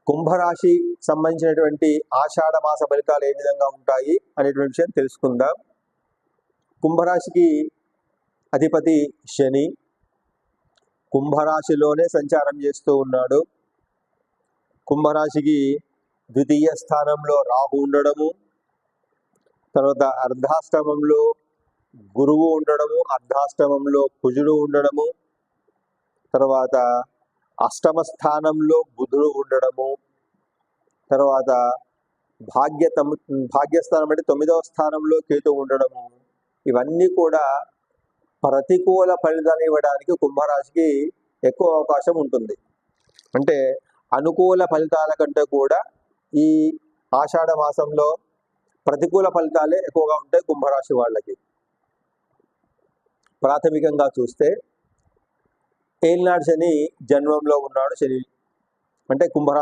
కుంభరాశి సంబంధించినటువంటి ఆషాఢ మాస ఫలితాలు ఏ విధంగా ఉంటాయి అనేటువంటి విషయం తెలుసుకుందాం. కుంభరాశికి అధిపతి శని కుంభరాశిలోనే సంచారం చేస్తూ ఉన్నాడు. కుంభరాశికి ద్వితీయ స్థానంలో రాహు ఉండడము, తర్వాత అర్ధాష్టమంలో గురువు ఉండడము, అర్ధాష్టమంలో కుజుడు ఉండడము, తర్వాత అష్టమ స్థానంలో బుధుడు ఉండడము, తర్వాత భాగ్యస్థానం అంటే 9వ స్థానంలో కేతు ఉండడము, ఇవన్నీ కూడా ప్రతికూల ఫలితాలు ఇవ్వడానికి కుంభరాశికి ఎక్కువ అవకాశం ఉంటుంది. అంటే అనుకూల ఫలితాల కంటే కూడా ఈ ఆషాఢ మాసంలో ప్రతికూల ఫలితాలే ఎక్కువగా ఉంటాయి కుంభరాశి వాళ్ళకి. ప్రాథమికంగా చూస్తే ఏలినాడు శని జన్మంలో ఉన్నాడు. శని అంటే కుంభరాశి